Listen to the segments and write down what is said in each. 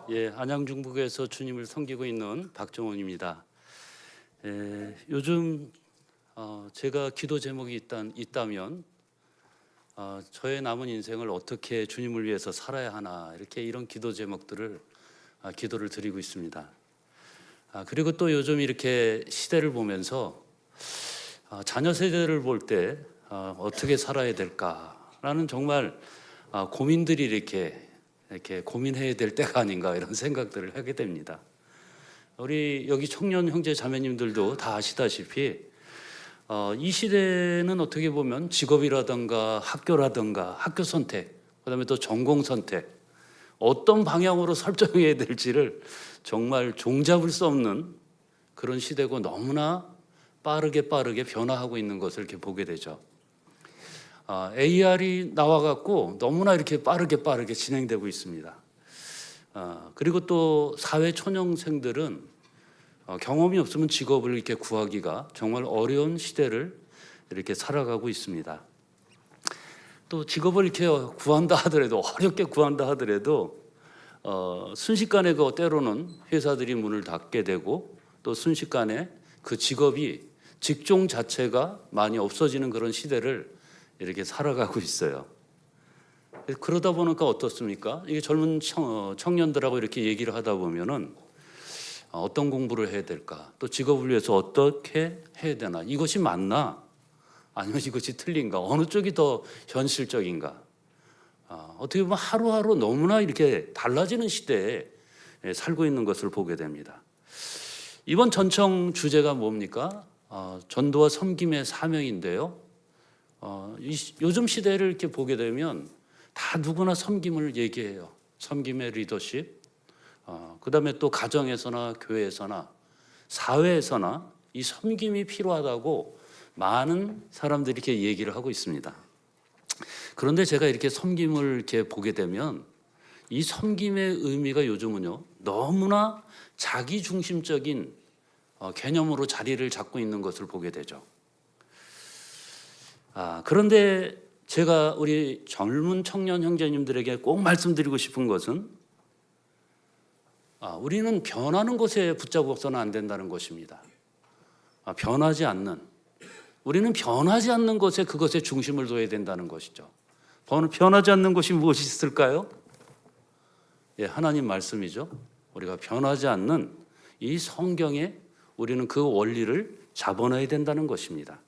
안양중북에서 주님을 섬기고 있는 박종원입니다. 요즘 제가 기도 제목이 있다면 저의 남은 인생을 어떻게 주님을 위해서 살아야 하나, 이렇게 이런 기도 제목들을 기도를 드리고 있습니다. 그리고 또 요즘 이렇게 시대를 보면서 자녀 세대를 볼 때 어떻게 살아야 될까라는 정말 고민들이 이렇게 고민해야 될 때가 아닌가, 이런 생각들을 하게 됩니다. 우리 여기 청년 형제 자매님들도 다 아시다시피 이 시대는 어떻게 보면 직업이라든가 학교라든가 학교 선택, 그다음에 또 전공 선택, 어떤 방향으로 설정해야 될지를 정말 종잡을 수 없는 그런 시대고, 너무나 빠르게 변화하고 있는 것을 이렇게 보게 되죠. AR이 나와갖고 너무나 이렇게 빠르게 진행되고 있습니다. 그리고 또 사회 초년생들은 경험이 없으면 직업을 이렇게 구하기가 정말 어려운 시대를 이렇게 살아가고 있습니다. 또 직업을 이렇게 구한다 하더라도, 어렵게 구한다 하더라도 순식간에 때로는 회사들이 문을 닫게 되고, 또 순식간에 그 직종 자체가 많이 없어지는 그런 시대를 이렇게 살아가고 있어요. 그러다 보니까 어떻습니까? 이게 젊은 청년들하고 이렇게 얘기를 하다 보면은 어떤 공부를 해야 될까? 또 직업을 위해서 어떻게 해야 되나? 이것이 맞나? 아니면 이것이 틀린가? 어느 쪽이 더 현실적인가? 어떻게 보면 하루하루 너무나 이렇게 달라지는 시대에 살고 있는 것을 보게 됩니다. 이번 전청 주제가 뭡니까? 전도와 섬김의 사명인데요. 요즘 시대를 이렇게 보게 되면 다 누구나 섬김을 얘기해요. 섬김의 리더십, 그다음에 또 가정에서나 교회에서나 사회에서나 이 섬김이 필요하다고 많은 사람들이 이렇게 얘기를 하고 있습니다. 그런데 제가 이렇게 섬김을 이렇게 보게 되면 이 섬김의 의미가 요즘은요, 너무나 자기 중심적인 개념으로 자리를 잡고 있는 것을 보게 되죠. 그런데 제가 우리 젊은 청년 형제님들에게 꼭 말씀드리고 싶은 것은 우리는 변하는 것에 붙잡아서는 안 된다는 것입니다. 우리는 변하지 않는 것에, 그것에 중심을 둬야 된다는 것이죠. 변하지 않는 것이 무엇이 있을까요? 하나님 말씀이죠. 우리가 변하지 않는 이 성경에 우리는 그 원리를 잡아놔야 된다는 것입니다.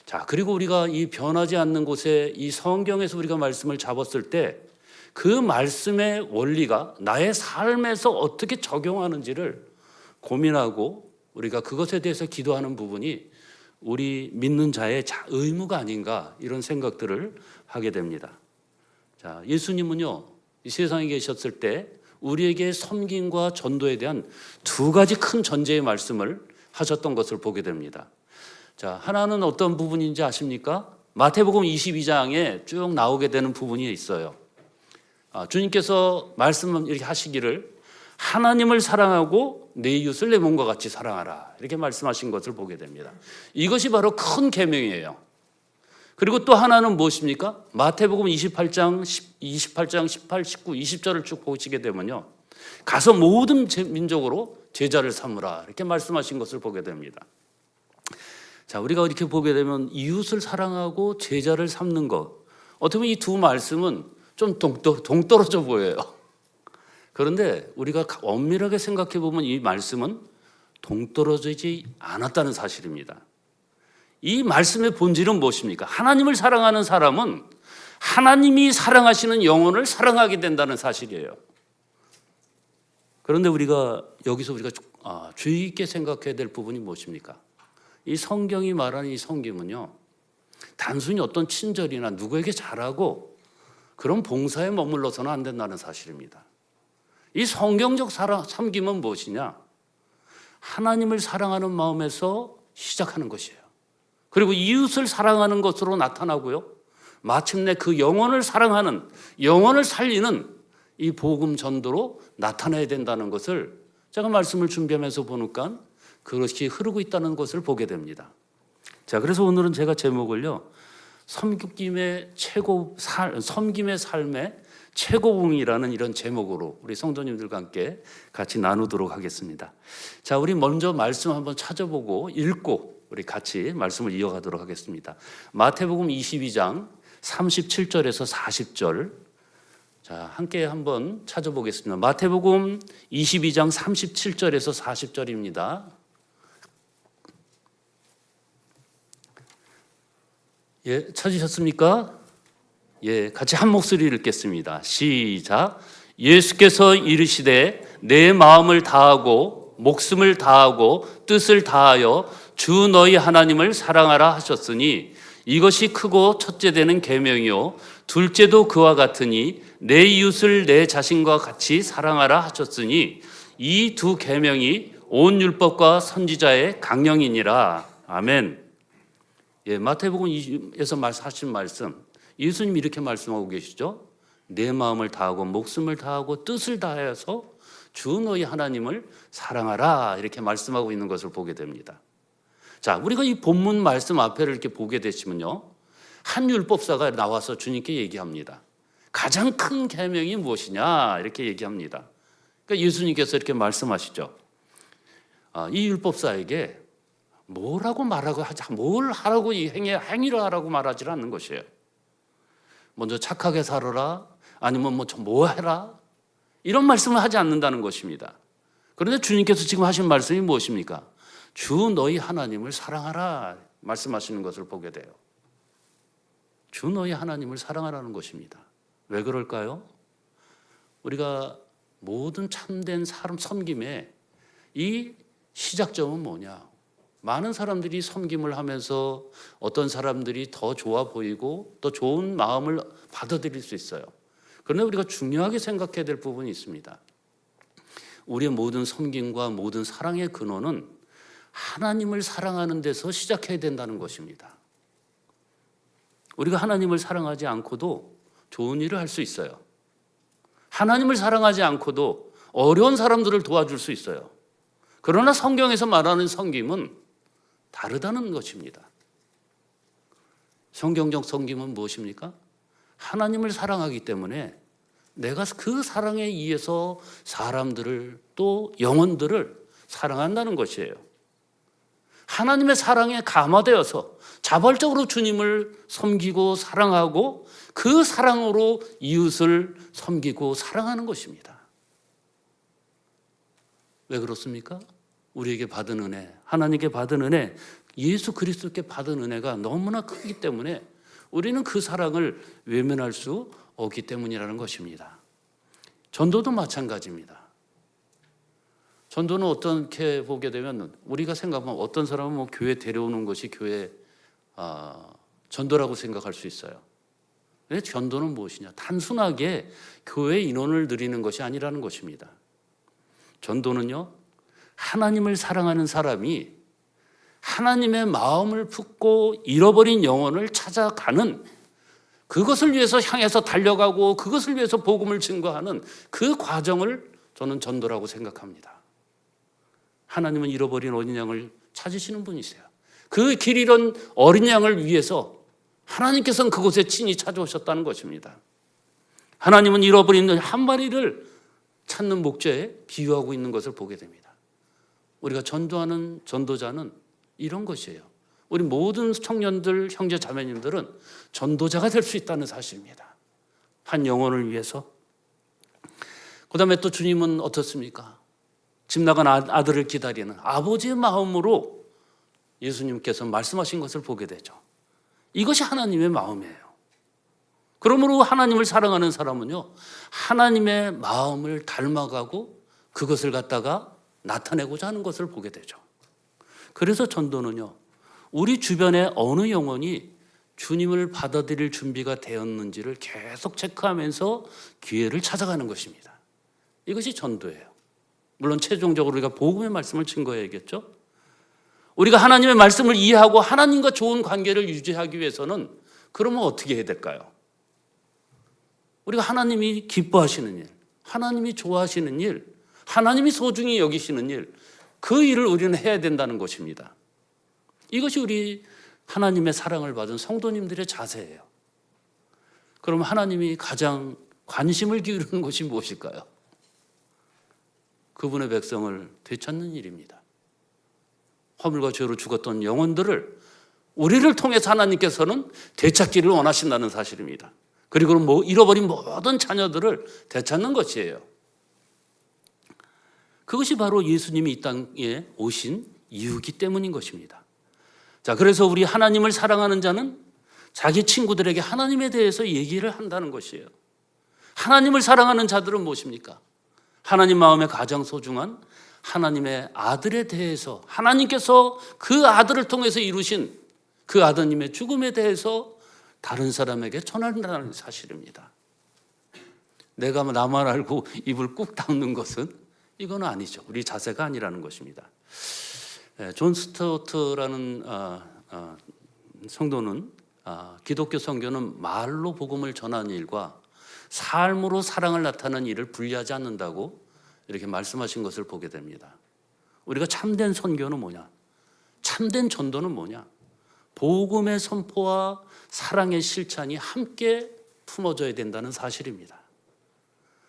자, 그리고 우리가 이 변하지 않는 곳에 이 성경에서 우리가 말씀을 잡았을 때 그 말씀의 원리가 나의 삶에서 어떻게 적용하는지를 고민하고 우리가 그것에 대해서 기도하는 부분이 우리 믿는 자의 의무가 아닌가, 이런 생각들을 하게 됩니다. 자, 예수님은요, 이 세상에 계셨을 때 우리에게 섬김과 전도에 대한 두 가지 큰 전제의 말씀을 하셨던 것을 보게 됩니다. 자, 하나는 어떤 부분인지 아십니까? 마태복음 22장에 쭉 나오게 되는 부분이 있어요. 주님께서 말씀 이렇게 하시기를 하나님을 사랑하고 내 이웃을 내 몸과 같이 사랑하라, 이렇게 말씀하신 것을 보게 됩니다. 이것이 바로 큰 계명이에요. 그리고 또 하나는 무엇입니까? 마태복음 28장 18, 19, 20절을 쭉 보시게 되면요, 가서 모든 민족으로 제자를 삼으라, 이렇게 말씀하신 것을 보게 됩니다. 자, 우리가 이렇게 보게 되면 이웃을 사랑하고 제자를 삼는 것, 어떻게 보면 이 두 말씀은 좀 동떨어져 보여요. 그런데 우리가 엄밀하게 생각해 보면 이 말씀은 동떨어지지 않았다는 사실입니다. 이 말씀의 본질은 무엇입니까? 하나님을 사랑하는 사람은 하나님이 사랑하시는 영혼을 사랑하게 된다는 사실이에요. 그런데 여기서 우리가 주의 깊게 생각해야 될 부분이 무엇입니까? 이 성경이 말하는 이 섬김은요, 단순히 어떤 친절이나 누구에게 잘하고 그런 봉사에 머물러서는 안 된다는 사실입니다. 이 성경적 섬김은 무엇이냐? 하나님을 사랑하는 마음에서 시작하는 것이에요. 그리고 이웃을 사랑하는 것으로 나타나고요, 마침내 그 영혼을 사랑하는, 영혼을 살리는 이 복음 전도로 나타나야 된다는 것을 제가 말씀을 준비하면서 보니까 그것이 흐르고 있다는 것을 보게 됩니다. 자, 그래서 오늘은 제가 제목을요, 섬김의 삶의 최고봉이라는 이런 제목으로 우리 성도님들과 함께 같이 나누도록 하겠습니다. 자, 우리 먼저 말씀 한번 찾아보고 읽고 우리 같이 말씀을 이어가도록 하겠습니다. 마태복음 22장 37절에서 40절. 자, 함께 한번 찾아보겠습니다. 마태복음 22장 37절에서 40절입니다. 예, 찾으셨습니까? 예, 같이 한 목소리를 읽겠습니다. 시작. 예수께서 이르시되 내 마음을 다하고 목숨을 다하고 뜻을 다하여 주 너희 하나님을 사랑하라 하셨으니 이것이 크고 첫째 되는 계명이요 둘째도 그와 같으니 내 이웃을 내 자신과 같이 사랑하라 하셨으니 이 두 계명이 온 율법과 선지자의 강령이니라. 아멘. 예, 마태복음에서 하신 말씀, 예수님이 이렇게 말씀하고 계시죠. 내 마음을 다하고 목숨을 다하고 뜻을 다해서 주 너희 하나님을 사랑하라 이렇게 말씀하고 있는 것을 보게 됩니다. 자, 우리가 이 본문 말씀 앞에를 이렇게 보게 되시면요, 한 율법사가 나와서 주님께 얘기합니다. 가장 큰 계명이 무엇이냐 이렇게 얘기합니다. 그러니까 예수님께서 이렇게 말씀하시죠. 이 율법사에게 뭐라고 말하고 하자, 뭘 하라고 행위를 하라고 말하지 않는 것이에요. 먼저 착하게 살아라, 아니면 뭐 해라, 이런 말씀을 하지 않는다는 것입니다. 그런데 주님께서 지금 하신 말씀이 무엇입니까? 주 너희 하나님을 사랑하라 말씀하시는 것을 보게 돼요. 주 너희 하나님을 사랑하라는 것입니다. 왜 그럴까요? 우리가 모든 참된 사람 섬김의 이 시작점은 뭐냐? 많은 사람들이 섬김을 하면서 어떤 사람들이 더 좋아 보이고 또 좋은 마음을 받아들일 수 있어요. 그런데 우리가 중요하게 생각해야 될 부분이 있습니다. 우리의 모든 섬김과 모든 사랑의 근원은 하나님을 사랑하는 데서 시작해야 된다는 것입니다. 우리가 하나님을 사랑하지 않고도 좋은 일을 할 수 있어요. 하나님을 사랑하지 않고도 어려운 사람들을 도와줄 수 있어요. 그러나 성경에서 말하는 섬김은 다르다는 것입니다. 성경적 섬김은 무엇입니까? 하나님을 사랑하기 때문에 내가 그 사랑에 의해서 사람들을 또 영혼들을 사랑한다는 것이에요. 하나님의 사랑에 감화되어서 자발적으로 주님을 섬기고 사랑하고 그 사랑으로 이웃을 섬기고 사랑하는 것입니다. 왜 그렇습니까? 우리에게 받은 은혜, 하나님께 받은 은혜, 예수 그리스도께 받은 은혜가 너무나 크기 때문에 우리는 그 사랑을 외면할 수 없기 때문이라는 것입니다. 전도도 마찬가지입니다. 전도는 어떻게 보게 되면 우리가 생각하면 어떤 사람은 교회 데려오는 것이 교회 전도라고 생각할 수 있어요. 근데 전도는 무엇이냐? 단순하게 교회 인원을 늘리는 것이 아니라는 것입니다. 전도는요, 하나님을 사랑하는 사람이 하나님의 마음을 품고 잃어버린 영혼을 찾아가는, 그것을 위해서 향해서 달려가고 그것을 위해서 복음을 증거하는 그 과정을 저는 전도라고 생각합니다. 하나님은 잃어버린 어린 양을 찾으시는 분이세요. 그 길 잃은 어린 양을 위해서 하나님께서는 그곳에 친히 찾아오셨다는 것입니다. 하나님은 잃어버린 한 마리를 찾는 목자에 비유하고 있는 것을 보게 됩니다. 우리가 전도하는 전도자는 이런 것이에요. 우리 모든 청년들, 형제 자매님들은 전도자가 될 수 있다는 사실입니다. 한 영혼을 위해서. 그 다음에 또 주님은 어떻습니까? 집 나간 아들을 기다리는 아버지의 마음으로 예수님께서 말씀하신 것을 보게 되죠. 이것이 하나님의 마음이에요. 그러므로 하나님을 사랑하는 사람은요, 하나님의 마음을 닮아가고 그것을 갖다가 나타내고자 하는 것을 보게 되죠. 그래서 전도는요, 우리 주변에 어느 영혼이 주님을 받아들일 준비가 되었는지를 계속 체크하면서 기회를 찾아가는 것입니다. 이것이 전도예요. 물론 최종적으로 우리가 복음의 말씀을 증거해야겠죠. 우리가 하나님의 말씀을 이해하고 하나님과 좋은 관계를 유지하기 위해서는 그러면 어떻게 해야 될까요? 우리가 하나님이 기뻐하시는 일, 하나님이 좋아하시는 일, 하나님이 소중히 여기시는 일, 그 일을 우리는 해야 된다는 것입니다. 이것이 우리 하나님의 사랑을 받은 성도님들의 자세예요. 그럼 하나님이 가장 관심을 기울이는 것이 무엇일까요? 그분의 백성을 되찾는 일입니다. 허물과 죄로 죽었던 영혼들을 우리를 통해서 하나님께서는 되찾기를 원하신다는 사실입니다. 그리고 잃어버린 모든 자녀들을 되찾는 것이에요. 그것이 바로 예수님이 이 땅에 오신 이유이기 때문인 것입니다. 자, 그래서 우리 하나님을 사랑하는 자는 자기 친구들에게 하나님에 대해서 얘기를 한다는 것이에요. 하나님을 사랑하는 자들은 무엇입니까? 하나님 마음에 가장 소중한 하나님의 아들에 대해서, 하나님께서 그 아들을 통해서 이루신 그 아드님의 죽음에 대해서 다른 사람에게 전한다는 사실입니다. 내가 나만 알고 입을 꾹 닫는 것은 이건 아니죠. 우리 자세가 아니라는 것입니다. 존 스튜어트라는 성도는 기독교 선교는 말로 복음을 전하는 일과 삶으로 사랑을 나타내는 일을 분리하지 않는다고 이렇게 말씀하신 것을 보게 됩니다. 우리가 참된 선교는 뭐냐? 참된 전도는 뭐냐? 복음의 선포와 사랑의 실천이 함께 품어져야 된다는 사실입니다.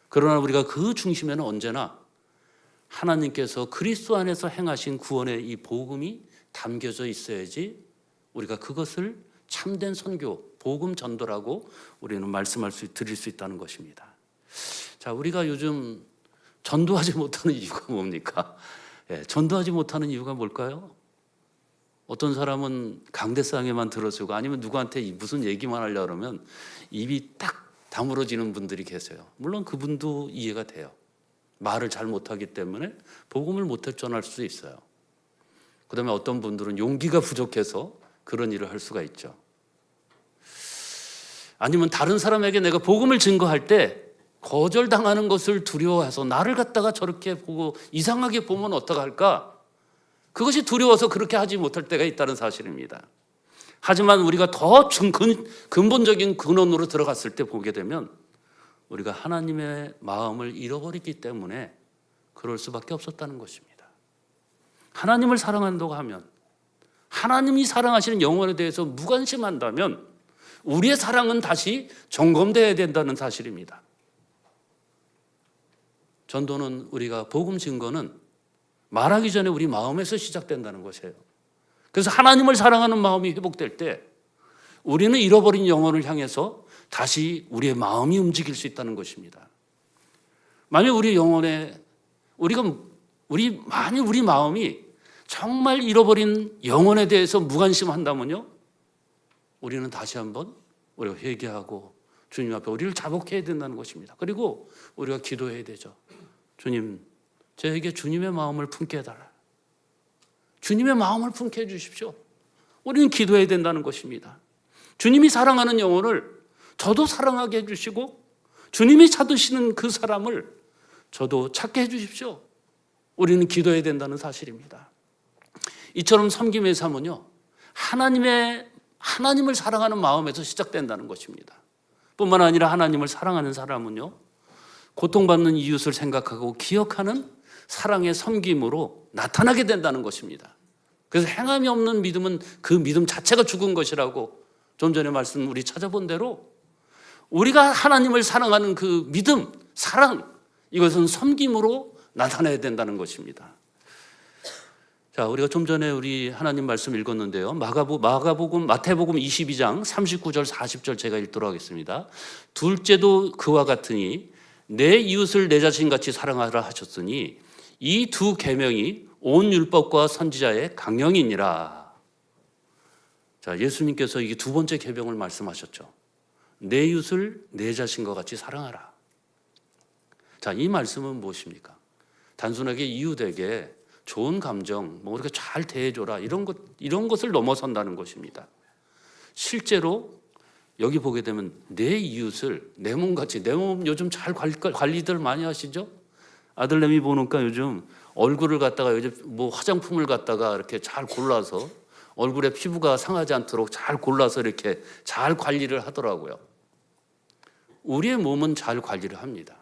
그러나 우리가 그 중심에는 언제나 하나님께서 그리스도 안에서 행하신 구원의 이 복음이 담겨져 있어야지 우리가 그것을 참된 선교, 복음 전도라고 우리는 드릴 수 있다는 것입니다. 자, 우리가 요즘 전도하지 못하는 이유가 뭡니까? 전도하지 못하는 이유가 뭘까요? 어떤 사람은 강대상에만 들어주고 아니면 누구한테 무슨 얘기만 하려고 그러면 입이 딱 다물어지는 분들이 계세요. 물론 그분도 이해가 돼요. 말을 잘 못하기 때문에 복음을 못 전할 수 있어요. 그다음에 어떤 분들은 용기가 부족해서 그런 일을 할 수가 있죠. 아니면 다른 사람에게 내가 복음을 증거할 때 거절당하는 것을 두려워해서 나를 갖다가 저렇게 보고 이상하게 보면 어떡할까? 그것이 두려워서 그렇게 하지 못할 때가 있다는 사실입니다. 하지만 우리가 더 근본적인 근원으로 들어갔을 때 보게 되면 우리가 하나님의 마음을 잃어버리기 때문에 그럴 수밖에 없었다는 것입니다. 하나님을 사랑한다고 하면, 하나님이 사랑하시는 영혼에 대해서 무관심한다면 우리의 사랑은 다시 점검되어야 된다는 사실입니다. 전도는 우리가 복음 증거는 말하기 전에 우리 마음에서 시작된다는 것이에요. 그래서 하나님을 사랑하는 마음이 회복될 때 우리는 잃어버린 영혼을 향해서 다시 우리의 마음이 움직일 수 있다는 것입니다. 만약 우리 영혼에 만약 우리 마음이 정말 잃어버린 영혼에 대해서 무관심한다면요, 우리는 다시 한번 우리가 회개하고 주님 앞에 우리를 자복해야 된다는 것입니다. 그리고 우리가 기도해야 되죠. 주님, 저에게 주님의 마음을 품게 해달라. 주님의 마음을 품게 해주십시오. 우리는 기도해야 된다는 것입니다. 주님이 사랑하는 영혼을 저도 사랑하게 해주시고 주님이 찾으시는 그 사람을 저도 찾게 해주십시오. 우리는 기도해야 된다는 사실입니다. 이처럼 섬김의 삶은요, 하나님을 사랑하는 마음에서 시작된다는 것입니다. 뿐만 아니라 하나님을 사랑하는 사람은요, 고통받는 이웃을 생각하고 기억하는 사랑의 섬김으로 나타나게 된다는 것입니다. 그래서 행함이 없는 믿음은 그 믿음 자체가 죽은 것이라고 좀 전에 말씀 우리 찾아본 대로 우리가 하나님을 사랑하는 그 믿음, 사랑, 이것은 섬김으로 나타나야 된다는 것입니다. 자, 우리가 좀 전에 우리 하나님 말씀 읽었는데요. 마태복음 22장 39절 40절 제가 읽도록 하겠습니다. 둘째도 그와 같으니 내 이웃을 내 자신같이 사랑하라 하셨으니 이 두 계명이 온 율법과 선지자의 강령이니라. 자, 예수님께서 이게 두 번째 계명을 말씀하셨죠. 내 이웃을 내 자신과 같이 사랑하라. 자, 이 말씀은 무엇입니까? 단순하게 이웃에게 좋은 감정, 우리가 잘 대해줘라 이런 것을 넘어선다는 것입니다. 실제로 여기 보게 되면 내 이웃을 내 몸같이, 내 몸 요즘 잘 관리들 많이 하시죠? 아들내미 보니까 요즘 얼굴을 갖다가 요즘 화장품을 갖다가 이렇게 잘 골라서 얼굴에 피부가 상하지 않도록 잘 골라서 이렇게 잘 관리를 하더라고요. 우리의 몸은 잘 관리를 합니다.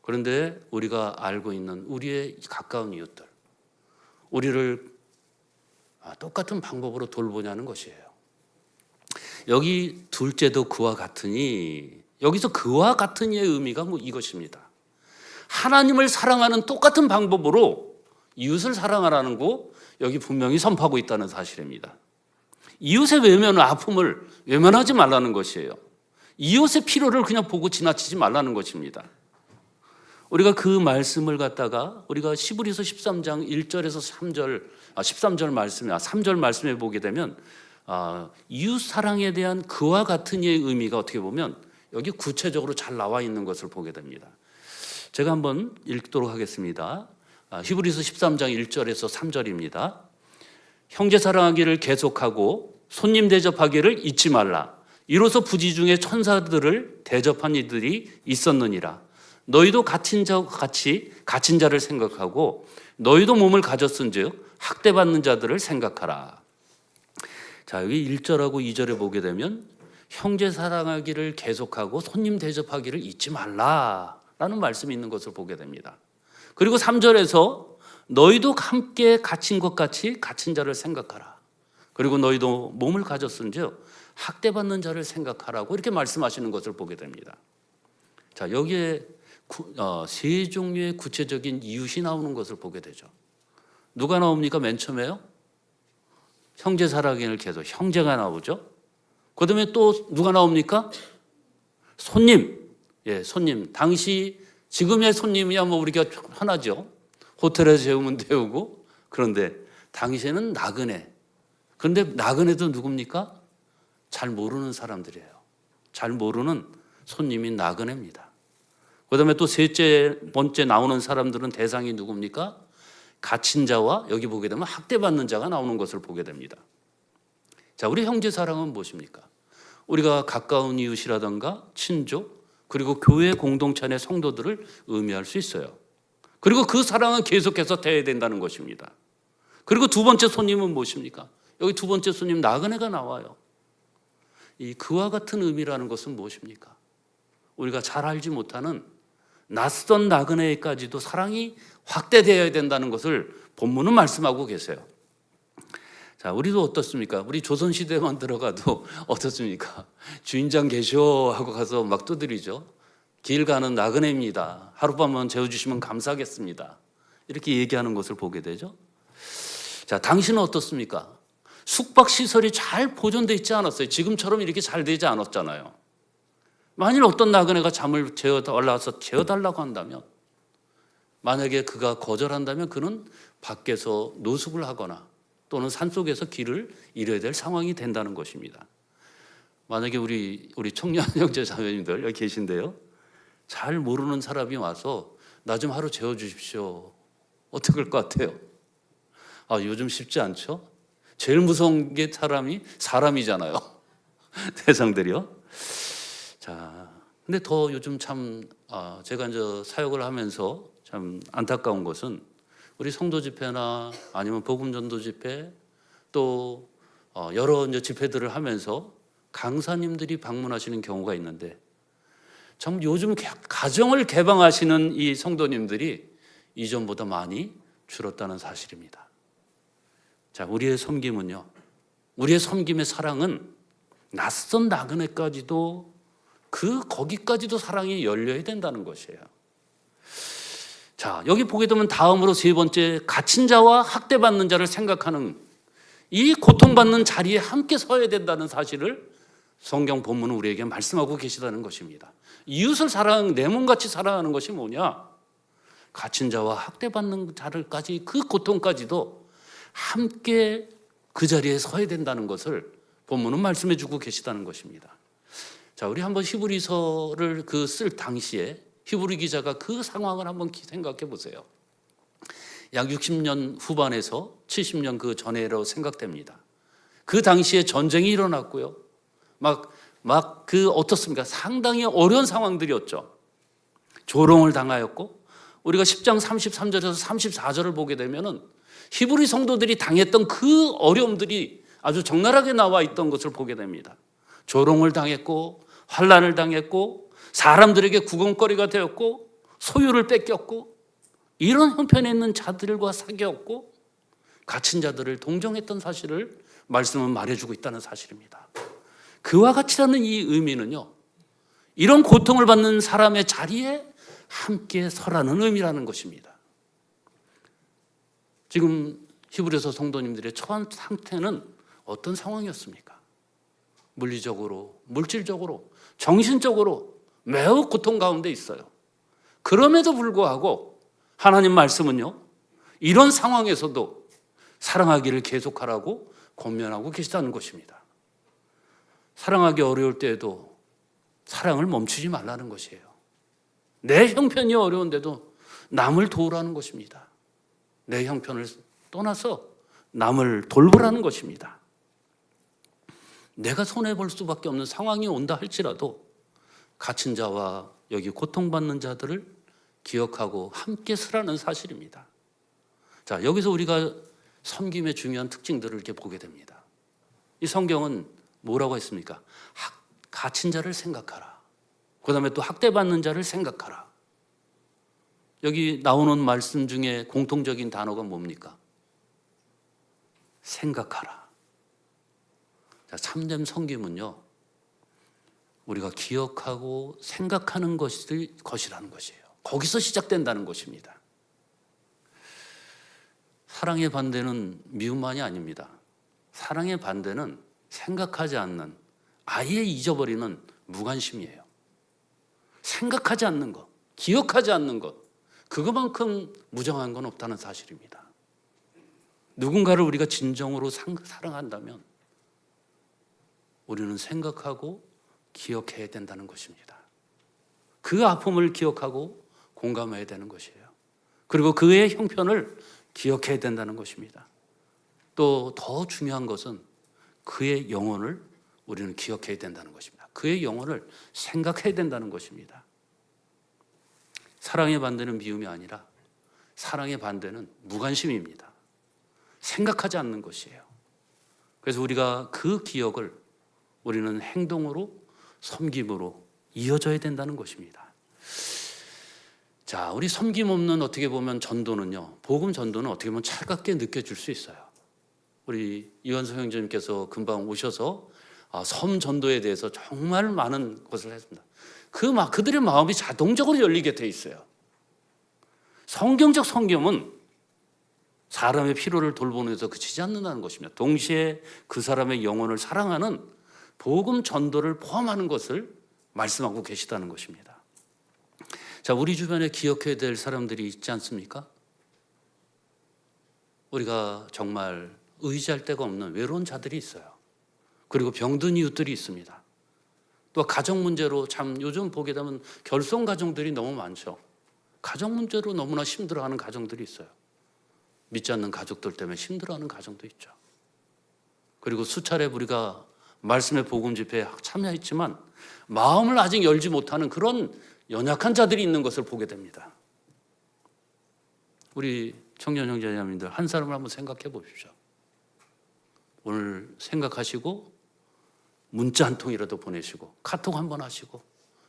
그런데 우리가 알고 있는 우리의 가까운 이웃들, 우리를 똑같은 방법으로 돌보냐는 것이에요. 여기 둘째도 그와 같으니 여기서 그와 같은 이의 의미가 이것입니다. 하나님을 사랑하는 똑같은 방법으로 이웃을 사랑하라는 거 여기 분명히 선포하고 있다는 사실입니다. 이웃의 외면을, 아픔을 외면하지 말라는 것이에요. 이웃의 필요를 그냥 보고 지나치지 말라는 것입니다. 우리가 그 말씀을 갖다가 우리가 히브리서 13장 1절에서 3절, 13절 말씀에 3절 말씀에 보게 되면 이웃 사랑에 대한 그와 같은 이의 의미가 어떻게 보면 여기 구체적으로 잘 나와 있는 것을 보게 됩니다. 제가 한번 읽도록 하겠습니다. 히브리서 13장 1절에서 3절입니다. 형제 사랑하기를 계속하고 손님 대접하기를 잊지 말라. 이로써 부지 중에 천사들을 대접한 이들이 있었느니라. 너희도 갇힌 자와 같이 갇힌 자를 생각하고 너희도 몸을 가졌은즉 학대받는 자들을 생각하라. 자, 여기 1절하고 2절에 보게 되면 형제 사랑하기를 계속하고 손님 대접하기를 잊지 말라라는 말씀이 있는 것을 보게 됩니다. 그리고 3절에서 너희도 함께 갇힌 것 같이 갇힌 자를 생각하라. 그리고 너희도 몸을 가졌은즉 학대받는 자를 생각하라고 이렇게 말씀하시는 것을 보게 됩니다. 자, 여기에 세 종류의 구체적인 이웃이 나오는 것을 보게 되죠. 누가 나옵니까? 맨 처음에요? 형제 사랑을 계속 형제가 나오죠. 그 다음에 또 누가 나옵니까? 손님. 예, 손님. 당시 지금의 손님이야 우리가 편하죠. 호텔에서 재우면 되고. 그런데 당시에는 나그네. 그런데 나그네도 누굽니까? 잘 모르는 사람들이에요. 잘 모르는 손님인 나그네입니다. 그 다음에 또 셋째 번째 나오는 사람들은 대상이 누굽니까? 갇힌 자와 여기 보게 되면 학대받는 자가 나오는 것을 보게 됩니다. 자, 우리 형제 사랑은 무엇입니까? 우리가 가까운 이웃이라든가 친족 그리고 교회 공동체 안의 성도들을 의미할 수 있어요. 그리고 그 사랑은 계속해서 돼야 된다는 것입니다. 그리고 두 번째 손님은 무엇입니까? 여기 두 번째 손님 나그네가 나와요. 이 그와 같은 의미라는 것은 무엇입니까? 우리가 잘 알지 못하는 낯선 나그네까지도 사랑이 확대되어야 된다는 것을 본문은 말씀하고 계세요. 자, 우리도 어떻습니까? 우리 조선시대만 들어가도 어떻습니까? 주인장 계셔 하고 가서 막 두드리죠. 길 가는 나그네입니다. 하룻밤만 재워주시면 감사하겠습니다. 이렇게 얘기하는 것을 보게 되죠. 자, 당신은 어떻습니까? 숙박시설이 잘 보존되어 있지 않았어요. 지금처럼 이렇게 잘 되지 않았잖아요. 만일 어떤 나그네가 잠을 올라와서 재워달라고 한다면, 만약에 그가 거절한다면 그는 밖에서 노숙을 하거나 또는 산속에서 길을 잃어야 될 상황이 된다는 것입니다. 만약에 우리 청년 형제 자매님들 여기 계신데요. 잘 모르는 사람이 와서 나 좀 하루 재워주십시오. 어떻게 할 것 같아요? 요즘 쉽지 않죠? 제일 무서운 게 사람이잖아요. 대상들이요. 자, 근데 더 요즘 참 제가 이제 사역을 하면서 참 안타까운 것은 우리 성도 집회나 아니면 복음 전도 집회 또 여러 이제 집회들을 하면서 강사님들이 방문하시는 경우가 있는데 참 요즘 가정을 개방하시는 이 성도님들이 이전보다 많이 줄었다는 사실입니다. 자, 우리의 섬김은요. 우리의 섬김의 사랑은 낯선 나그네까지도 거기까지도 사랑이 열려야 된다는 것이에요. 자, 여기 보게 되면 다음으로 세 번째 갇힌 자와 학대받는 자를 생각하는 이 고통받는 자리에 함께 서야 된다는 사실을 성경 본문은 우리에게 말씀하고 계시다는 것입니다. 이웃을 내 몸같이 사랑하는 것이 뭐냐? 갇힌 자와 학대받는 자를까지 그 고통까지도 함께 그 자리에 서야 된다는 것을 본문은 말씀해 주고 계시다는 것입니다. 자, 우리 한번 히브리서를 쓸 당시에 히브리 기자가 그 상황을 한번 생각해 보세요. 약 60년 후반에서 70년 그 전에로 생각됩니다. 그 당시에 전쟁이 일어났고요. 어떻습니까? 상당히 어려운 상황들이었죠. 조롱을 당하였고, 우리가 10장 33절에서 34절을 보게 되면은 히브리 성도들이 당했던 그 어려움들이 아주 적나라하게 나와 있던 것을 보게 됩니다. 조롱을 당했고, 환난을 당했고, 사람들에게 구경거리가 되었고, 소유를 뺏겼고, 이런 형편에 있는 자들과 사귀었고, 갇힌 자들을 동정했던 사실을 말씀은 말해주고 있다는 사실입니다. 그와 같이라는 이 의미는요, 이런 고통을 받는 사람의 자리에 함께 서라는 의미라는 것입니다. 지금 히브리서 성도님들의 처한 상태는 어떤 상황이었습니까? 물리적으로, 물질적으로, 정신적으로 매우 고통 가운데 있어요. 그럼에도 불구하고 하나님 말씀은요, 이런 상황에서도 사랑하기를 계속하라고 권면하고 계시다는 것입니다. 사랑하기 어려울 때에도 사랑을 멈추지 말라는 것이에요. 내 형편이 어려운데도 남을 도우라는 것입니다. 내 형편을 떠나서 남을 돌보라는 것입니다. 내가 손해볼 수밖에 없는 상황이 온다 할지라도 갇힌 자와 여기 고통받는 자들을 기억하고 함께 서라는 사실입니다. 자, 여기서 우리가 섬김의 중요한 특징들을 이렇게 보게 됩니다. 이 성경은 뭐라고 했습니까? 갇힌 자를 생각하라. 그 다음에 또 학대받는 자를 생각하라. 여기 나오는 말씀 중에 공통적인 단어가 뭡니까? 생각하라. 자, 참된 섬김은요, 우리가 기억하고 생각하는 것이라는 것이에요. 거기서 시작된다는 것입니다. 사랑의 반대는 미움만이 아닙니다. 사랑의 반대는 생각하지 않는, 아예 잊어버리는 무관심이에요. 생각하지 않는 것, 기억하지 않는 것, 그것만큼 무정한 건 없다는 사실입니다. 누군가를 우리가 진정으로 사랑한다면 우리는 생각하고 기억해야 된다는 것입니다. 그 아픔을 기억하고 공감해야 되는 것이에요. 그리고 그의 형편을 기억해야 된다는 것입니다. 또 더 중요한 것은 그의 영혼을 우리는 기억해야 된다는 것입니다. 그의 영혼을 생각해야 된다는 것입니다. 사랑의 반대는 미움이 아니라 사랑의 반대는 무관심입니다. 생각하지 않는 것이에요. 그래서 우리가 그 기억을 우리는 행동으로, 섬김으로 이어져야 된다는 것입니다. 자, 우리 섬김 없는 어떻게 보면 전도는요, 복음 전도는 어떻게 보면 차갑게 느껴질 수 있어요. 우리 이완석 형제님께서 금방 오셔서 섬 전도에 대해서 정말 많은 것을 했습니다. 그들의 마음이 자동적으로 열리게 돼 있어요. 성경적 섬김은 사람의 필요를 돌보는 데서 그치지 않는다는 것입니다. 동시에 그 사람의 영혼을 사랑하는 복음 전도를 포함하는 것을 말씀하고 계시다는 것입니다. 자, 우리 주변에 기억해야 될 사람들이 있지 않습니까? 우리가 정말 의지할 데가 없는 외로운 자들이 있어요. 그리고 병든 이웃들이 있습니다. 또 가정 문제로 참 요즘 보게 되면 결손 가정들이 너무 많죠. 가정 문제로 너무나 힘들어하는 가정들이 있어요. 믿지 않는 가족들 때문에 힘들어하는 가정도 있죠. 그리고 수차례 우리가 말씀의 복음 집회에 참여했지만 마음을 아직 열지 못하는 그런 연약한 자들이 있는 것을 보게 됩니다. 우리 청년 형제자매님들 한 사람을 한번 생각해 보십시오. 오늘 생각하시고 문자 한 통이라도 보내시고 카톡 한번 하시고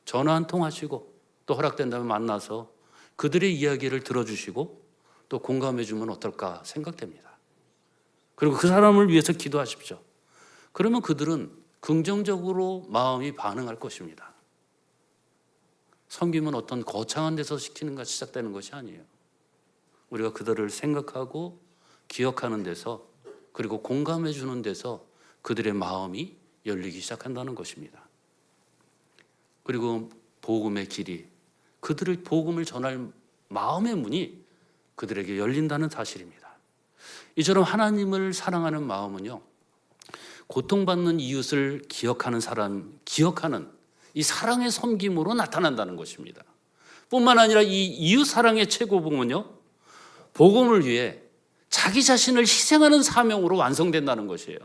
전화 한 통 하시고 또 허락된다면 만나서 그들의 이야기를 들어주시고 또 공감해 주면 어떨까 생각됩니다. 그리고 그 사람을 위해서 기도하십시오. 그러면 그들은 긍정적으로 마음이 반응할 것입니다. 섬김은 어떤 거창한 데서 시키는 것이 시작되는 것이 아니에요. 우리가 그들을 생각하고 기억하는 데서 그리고 공감해 주는 데서 그들의 마음이 열리기 시작한다는 것입니다. 그리고 복음의 길이, 그들을 복음을 전할 마음의 문이 그들에게 열린다는 사실입니다. 이처럼 하나님을 사랑하는 마음은요, 고통받는 이웃을 기억하는 이 사랑의 섬김으로 나타난다는 것입니다. 뿐만 아니라 이 이웃 사랑의 최고봉은요, 복음을 위해 자기 자신을 희생하는 사명으로 완성된다는 것이에요.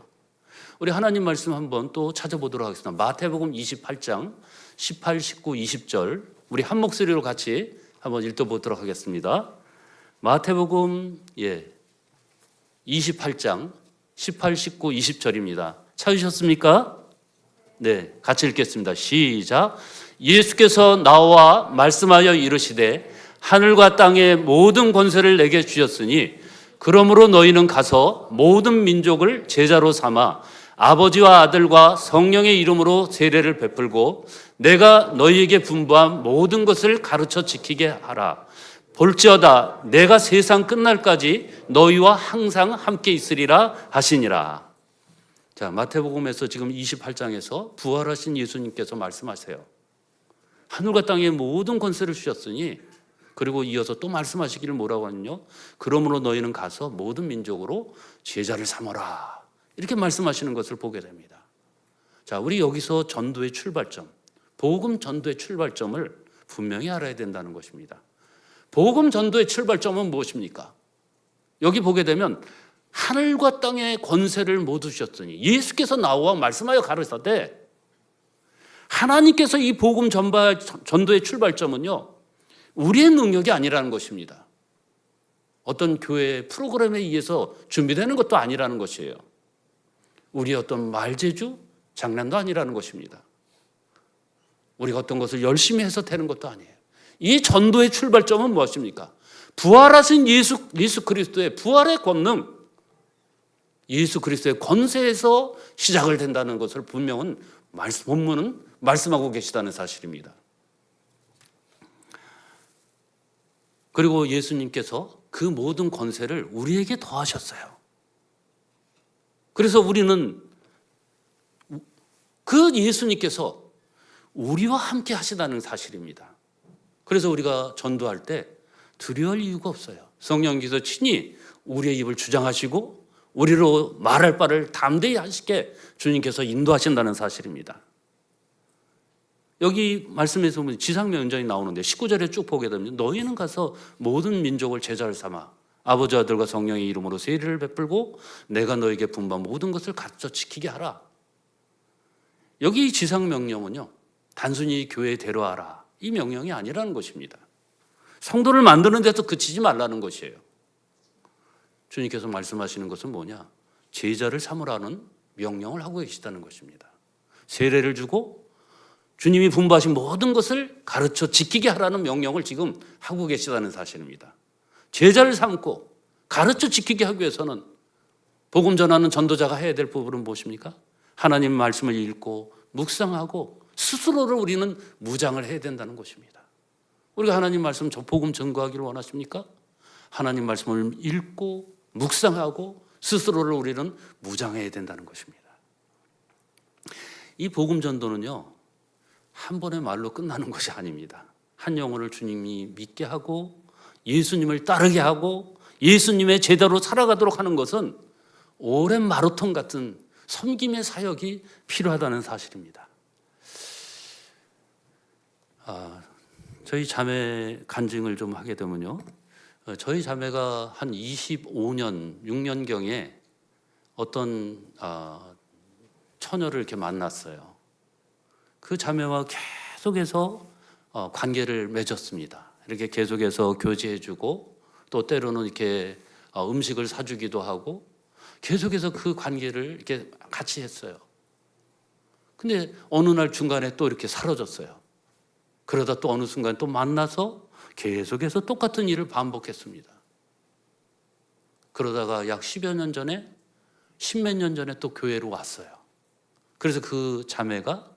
우리 하나님 말씀 한번 또 찾아보도록 하겠습니다. 마태복음 28장 18, 19, 20절 우리 한 목소리로 같이 한번 읽어보도록 하겠습니다. 마태복음 28장 18, 19, 20절입니다. 찾으셨습니까? 네, 같이 읽겠습니다. 시작. 예수께서 나와 말씀하여 이르시되 하늘과 땅의 모든 권세를 내게 주셨으니 그러므로 너희는 가서 모든 민족을 제자로 삼아 아버지와 아들과 성령의 이름으로 세례를 베풀고 내가 너희에게 분부한 모든 것을 가르쳐 지키게 하라. 볼지어다 내가 세상 끝날까지 너희와 항상 함께 있으리라 하시니라. 자, 마태복음에서 지금 28장에서 부활하신 예수님께서 말씀하세요. 하늘과 땅의 모든 권세를 주셨으니, 그리고 이어서 또 말씀하시기를 뭐라고 하냐요? 그러므로 너희는 가서 모든 민족으로 제자를 삼아라. 이렇게 말씀하시는 것을 보게 됩니다. 자, 우리 여기서 전도의 출발점, 복음 전도의 출발점을 분명히 알아야 된다는 것입니다. 복음 전도의 출발점은 무엇입니까? 여기 보게 되면 하늘과 땅의 권세를 모두 주셨으니, 예수께서 나와 말씀하여 가르사대, 하나님께서 이 복음 전도의 출발점은요, 우리의 능력이 아니라는 것입니다. 어떤 교회 프로그램에 의해서 준비되는 것도 아니라는 것이에요. 우리의 어떤 말재주, 장난도 아니라는 것입니다. 우리가 어떤 것을 열심히 해서 되는 것도 아니에요. 이 전도의 출발점은 무엇입니까? 부활하신 예수 그리스도의 부활의 권능, 예수 그리스도의 권세에서 시작을 된다는 것을 분명은 본문은 말씀하고 계시다는 사실입니다. 그리고 예수님께서 그 모든 권세를 우리에게 더하셨어요. 그래서 우리는 그 예수님께서 우리와 함께 하시다는 사실입니다. 그래서 우리가 전도할 때 두려울 이유가 없어요. 성령께서 친히 우리의 입을 주장하시고 우리로 말할 바를 담대히 하시게 주님께서 인도하신다는 사실입니다. 여기 말씀에서 보면 지상명령이 나오는데 19절에 쭉 보게 되면 너희는 가서 모든 민족을 제자를 삼아 아버지 아들과 성령의 이름으로 세례를 베풀고 내가 너에게 분부한 모든 것을 가르쳐 지키게 하라. 여기 지상명령은요, 단순히 교회에 데려와라 이 명령이 아니라는 것입니다. 성도를 만드는 데서 그치지 말라는 것이에요. 주님께서 말씀하시는 것은 뭐냐? 제자를 삼으라는 명령을 하고 계시다는 것입니다. 세례를 주고 주님이 분부하신 모든 것을 가르쳐 지키게 하라는 명령을 지금 하고 계시다는 사실입니다. 제자를 삼고 가르쳐 지키게 하기 위해서는 복음 전하는 전도자가 해야 될 부분은 무엇입니까? 하나님 말씀을 읽고 묵상하고 스스로를 우리는 무장을 해야 된다는 것입니다. 우리가 하나님 말씀 복음 전거하기를 원하십니까? 하나님 말씀을 읽고 묵상하고 스스로를 우리는 무장해야 된다는 것입니다. 이 복음 전도는요, 한 번의 말로 끝나는 것이 아닙니다. 한 영혼을 주님이 믿게 하고 예수님을 따르게 하고 예수님의 제자로 살아가도록 하는 것은 오랜 마라톤 같은 섬김의 사역이 필요하다는 사실입니다. 저희 자매 간증을 좀 하게 되면요, 저희 자매가 한 25년, 6년경에 어떤 처녀를 이렇게 만났어요. 그 자매와 계속해서 관계를 맺었습니다. 이렇게 계속해서 교제해주고 또 때로는 이렇게 음식을 사주기도 하고 계속해서 그 관계를 이렇게 같이 했어요. 근데 어느 날 중간에 또 이렇게 사라졌어요. 그러다 또 어느 순간 또 만나서 계속해서 똑같은 일을 반복했습니다. 그러다가 약 10여 년 전에, 10몇 년 전에 또 교회로 왔어요. 그래서 그 자매가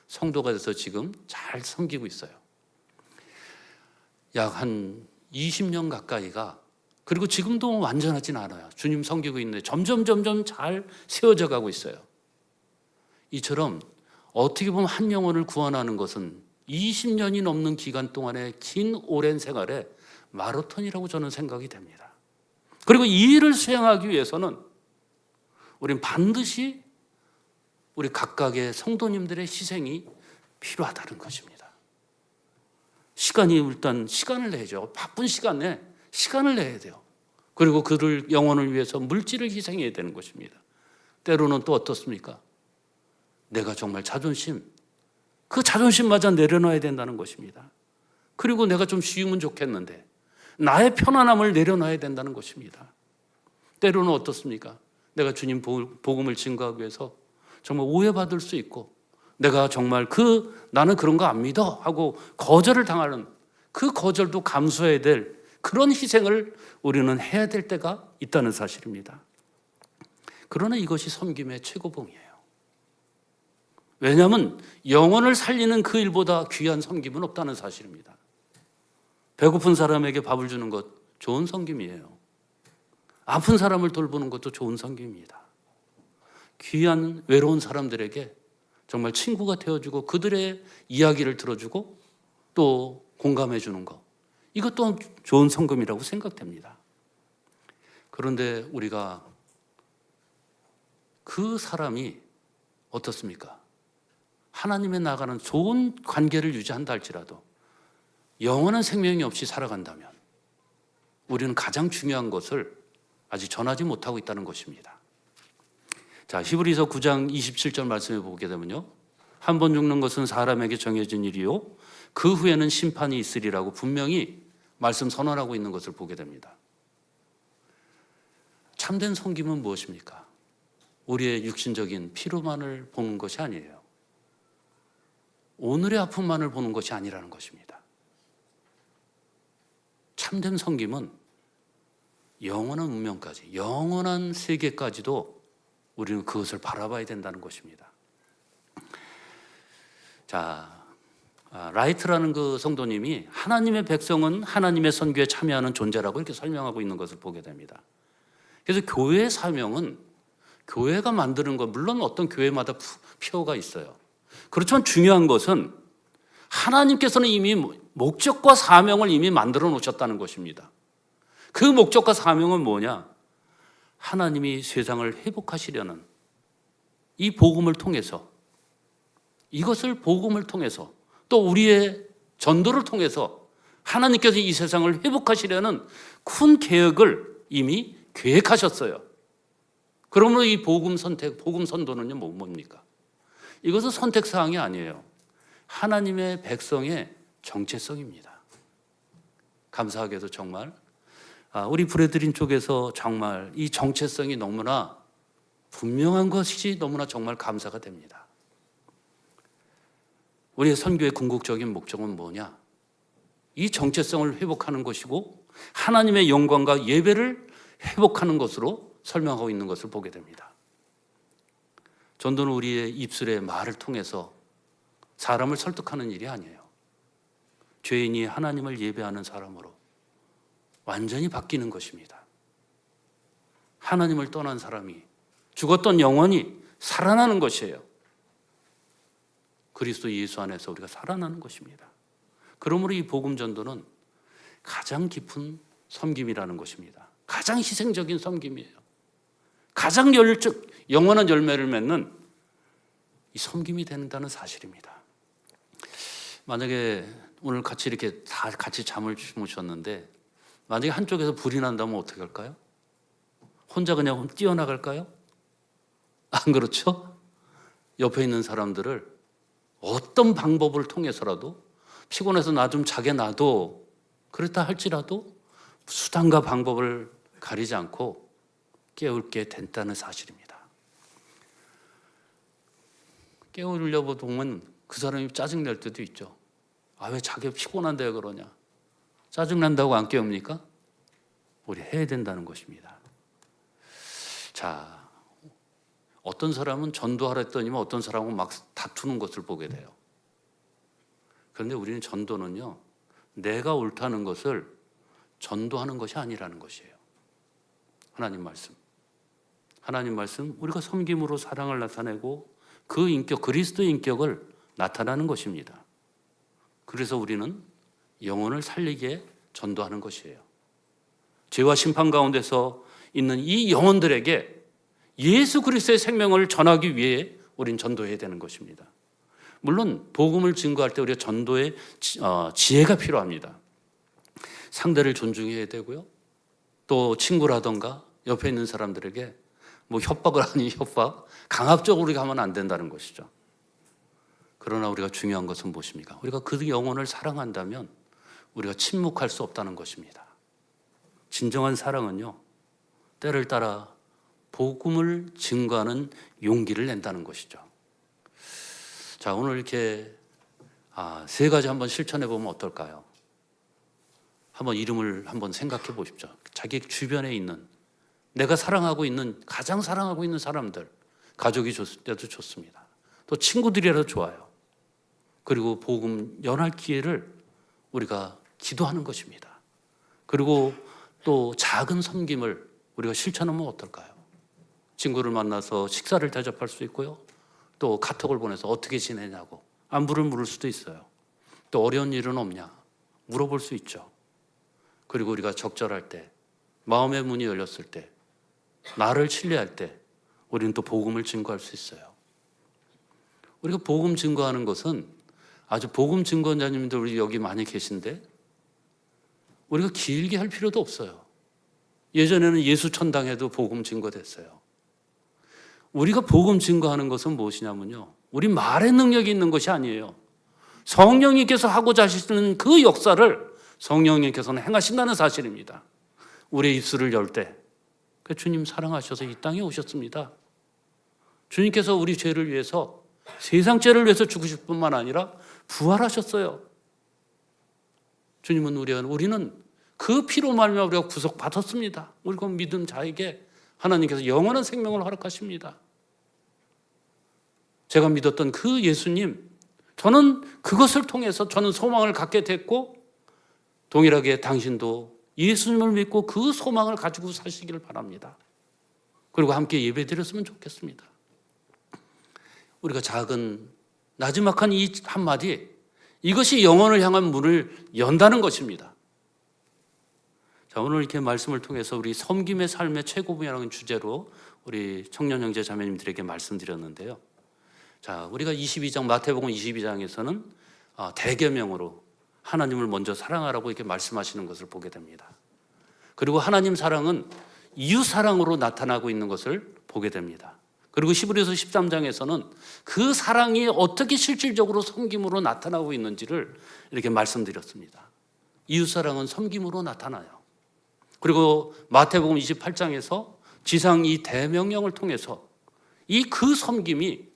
성도가 돼서 지금 잘 섬기고 있어요. 약 한 20년 가까이가, 그리고 지금도 완전하진 않아요. 주님 섬기고 있는데 점점 잘 세워져 가고 있어요. 이처럼 어떻게 보면 한 영혼을 구원하는 것은 20년이 넘는 기간 동안의 긴 오랜 생활의 마라톤이라고 저는 생각이 됩니다. 그리고 이 일을 수행하기 위해서는 우린 반드시 우리 각각의 성도님들의 희생이 필요하다는 것입니다. 일단 시간을 내야죠. 바쁜 시간에 시간을 내야 돼요. 그리고 그들 영혼을 위해서 물질을 희생해야 되는 것입니다. 때로는 또 어떻습니까? 내가 정말 그 자존심마저 내려놔야 된다는 것입니다. 그리고 내가 좀 쉬우면 좋겠는데 나의 편안함을 내려놔야 된다는 것입니다. 때로는 어떻습니까? 내가 주님 복음을 증거하기 위해서 정말 오해받을 수 있고 내가 정말 나는 그런 거 안 믿어 하고 거절을 당하는 그 거절도 감수해야 될 그런 희생을 우리는 해야 될 때가 있다는 사실입니다. 그러나 이것이 섬김의 최고봉이에요. 왜냐하면 영혼을 살리는 그 일보다 귀한 섬김은 없다는 사실입니다. 배고픈 사람에게 밥을 주는 것 좋은 섬김이에요. 아픈 사람을 돌보는 것도 좋은 섬김입니다. 귀한 외로운 사람들에게 정말 친구가 되어주고 그들의 이야기를 들어주고 또 공감해 주는 것, 이것 또한 좋은 섬김이라고 생각됩니다. 그런데 우리가 그 사람이 어떻습니까? 하나님에 나가는 좋은 관계를 유지한다 할지라도 영원한 생명이 없이 살아간다면 우리는 가장 중요한 것을 아직 전하지 못하고 있다는 것입니다. 자, 히브리서 9장 27절 말씀에 보게 되면요, 한 번 죽는 것은 사람에게 정해진 일이요 그 후에는 심판이 있으리라고 분명히 말씀 선언하고 있는 것을 보게 됩니다. 참된 섬김은 무엇입니까? 우리의 육신적인 피로만을 보는 것이 아니에요. 오늘의 아픔만을 보는 것이 아니라는 것입니다. 참된 섬김은 영원한 운명까지, 영원한 세계까지도 우리는 그것을 바라봐야 된다는 것입니다. 자, 라이트라는 그 성도님이 하나님의 백성은 하나님의 선교에 참여하는 존재라고 이렇게 설명하고 있는 것을 보게 됩니다. 그래서 교회의 사명은 교회가 만드는 것, 물론 어떤 교회마다 표가 있어요. 그렇지만 중요한 것은 하나님께서는 이미 목적과 사명을 이미 만들어 놓으셨다는 것입니다. 그 목적과 사명은 뭐냐? 하나님이 세상을 회복하시려는 이 복음을 통해서, 이것을 복음을 통해서 또 우리의 전도를 통해서 하나님께서 이 세상을 회복하시려는 큰 계획을 이미 계획하셨어요. 그러므로 이 복음 선택, 복음 선도는요 뭡니까? 이것은 선택사항이 아니에요. 하나님의 백성의 정체성입니다. 감사하게도 정말 우리 브레드린 쪽에서 정말 이 정체성이 너무나 분명한 것이 너무나 정말 감사가 됩니다. 우리의 선교의 궁극적인 목적은 뭐냐? 이 정체성을 회복하는 것이고 하나님의 영광과 예배를 회복하는 것으로 설명하고 있는 것을 보게 됩니다. 전도는 우리의 입술의 말을 통해서 사람을 설득하는 일이 아니에요. 죄인이 하나님을 예배하는 사람으로 완전히 바뀌는 것입니다. 하나님을 떠난 사람이, 죽었던 영혼이 살아나는 것이에요. 그리스도 예수 안에서 우리가 살아나는 것입니다. 그러므로 이 복음 전도는 가장 깊은 섬김이라는 것입니다. 가장 희생적인 섬김이에요. 가장 영원한 열매를 맺는 이 섬김이 된다는 사실입니다. 만약에 오늘 같이 이렇게 다 같이 잠을 주무셨는데 만약에 한쪽에서 불이 난다면 어떻게 할까요? 혼자 그냥 뛰어나갈까요? 안 그렇죠? 옆에 있는 사람들을 어떤 방법을 통해서라도 피곤해서 나 좀 자게 놔도, 그렇다 할지라도 수단과 방법을 가리지 않고 깨울게 된다는 사실입니다. 깨우려고 보면 그 사람이 짜증낼 때도 있죠. 왜 자기 피곤한데 그러냐? 짜증난다고 안 깨웁니까? 우리 해야 된다는 것입니다. 자, 어떤 사람은 전도하라 했더니만 어떤 사람은 막 다투는 것을 보게 돼요. 그런데 우리는 전도는요, 내가 옳다는 것을 전도하는 것이 아니라는 것이에요. 하나님 말씀, 우리가 섬김으로 사랑을 나타내고 그 인격, 그리스도의 인격을 나타나는 것입니다. 그래서 우리는 영혼을 살리게 전도하는 것이에요. 죄와 심판 가운데서 있는 이 영혼들에게 예수 그리스도의 생명을 전하기 위해 우린 전도해야 되는 것입니다. 물론 복음을 증거할 때 우리가 전도의 지혜가 필요합니다. 상대를 존중해야 되고요. 또 친구라던가 옆에 있는 사람들에게 협박을 하니 강압적으로 우리가 하면 안 된다는 것이죠. 그러나 우리가 중요한 것은 무엇입니까? 우리가 그 영혼을 사랑한다면 우리가 침묵할 수 없다는 것입니다. 진정한 사랑은요, 때를 따라 복음을 증거하는 용기를 낸다는 것이죠. 자, 오늘 이렇게 세 가지 한번 실천해 보면 어떨까요? 한번 이름을 한번 생각해 보십시오. 자기 주변에 있는, 내가 사랑하고 있는, 가장 사랑하고 있는 사람들, 가족이 때도 좋습니다. 또 친구들이라도 좋아요. 그리고 복음 연할 기회를 우리가 기도하는 것입니다. 그리고 또 작은 섬김을 우리가 실천하면 어떨까요? 친구를 만나서 식사를 대접할 수 있고요. 또 카톡을 보내서 어떻게 지내냐고 안부를 물을 수도 있어요. 또 어려운 일은 없냐 물어볼 수 있죠. 그리고 우리가 적절할 때, 마음의 문이 열렸을 때, 나를 신뢰할 때 우리는 또 복음을 증거할 수 있어요. 우리가 복음 증거하는 것은 아주 복음 증거자님들 우리 여기 많이 계신데 우리가 길게 할 필요도 없어요. 예전에는 예수 천당에도 복음 증거됐어요. 우리가 복음 증거하는 것은 무엇이냐면요, 우리 말의 능력이 있는 것이 아니에요. 성령님께서 하고자 하시는 그 역사를 성령님께서는 행하신다는 사실입니다. 우리의 입술을 열 때 주님 사랑하셔서 이 땅에 오셨습니다. 주님께서 우리 죄를 위해서, 세상 죄를 위해서 죽으실 뿐만 아니라 부활하셨어요. 주님은 우리는 그 피로 말미암아 우리가 구속받았습니다. 우리가 믿은 자에게 하나님께서 영원한 생명을 허락하십니다. 제가 믿었던 그 예수님, 저는 그것을 통해서 저는 소망을 갖게 됐고, 동일하게 당신도 예수님을 믿고 그 소망을 가지고 사시기를 바랍니다. 그리고 함께 예배드렸으면 좋겠습니다. 우리가 작은 나지막한 이 한마디, 이것이 영혼을 향한 문을 연다는 것입니다. 자, 오늘 이렇게 말씀을 통해서 우리 섬김의 삶의 최고봉이라는 주제로 우리 청년 형제 자매님들에게 말씀드렸는데요. 자, 우리가 22장 마태복음 22장에서는 대계명으로 하나님을 먼저 사랑하라고 이렇게 말씀하시는 것을 보게 됩니다. 그리고 하나님 사랑은 이웃 사랑으로 나타나고 있는 것을 보게 됩니다. 그리고 히브리서 13장에서는 그 사랑이 어떻게 실질적으로 섬김으로 나타나고 있는지를 이렇게 말씀드렸습니다. 이웃 사랑은 섬김으로 나타나요. 그리고 마태복음 28장에서 지상 이 대명령을 통해서 이 그 섬김이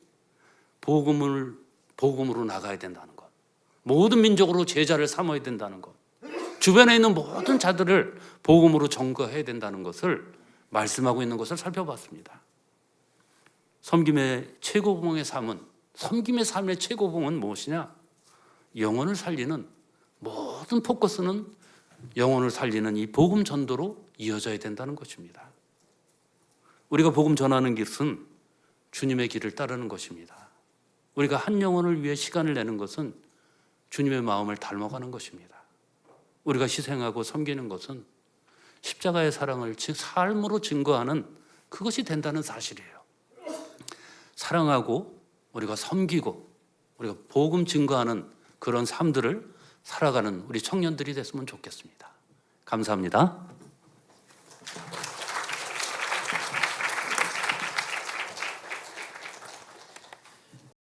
복음으로 나가야 된다는 것, 모든 민족으로 제자를 삼아야 된다는 것, 주변에 있는 모든 자들을 복음으로 전거해야 된다는 것을 말씀하고 있는 것을 살펴봤습니다. 섬김의 최고봉의 삶은, 섬김의 삶의 최고봉은 무엇이냐? 영혼을 살리는, 모든 포커스는 영혼을 살리는 이 복음 전도로 이어져야 된다는 것입니다. 우리가 복음 전하는 것은 주님의 길을 따르는 것입니다. 우리가 한 영혼을 위해 시간을 내는 것은 주님의 마음을 닮아가는 것입니다. 우리가 희생하고 섬기는 것은 십자가의 사랑을 삶으로 증거하는 그것이 된다는 사실이에요. 사랑하고 우리가 섬기고 우리가 복음 증거하는 그런 삶들을 살아가는 우리 청년들이 됐으면 좋겠습니다. 감사합니다.